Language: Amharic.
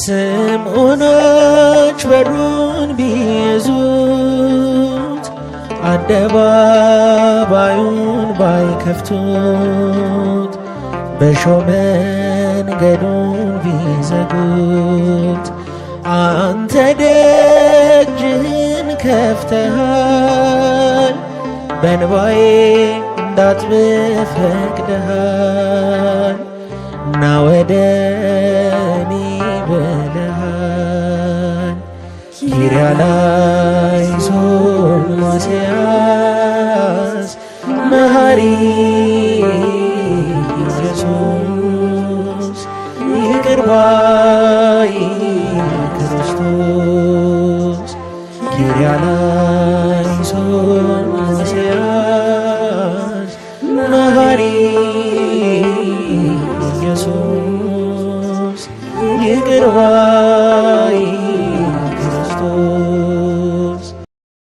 ስምዖኖች በሩን ቢይዙት አደባባዩን ባይከፍቱት በሾህ መንገዱን ቢዘጉት አንተ ደጅህን ከፍተሃል በእንባዬ እንዳጥብህ ፈቅደሃል ና ወደኔ ብለሃል ኪርያላይሶን ማስያስ መሐሪ ኢየሱስ ይቅር ባይ ክርስቶስ ኪርያላይሶን ማስያስ መሐሪ ኢየሱስ ይቅር ባይ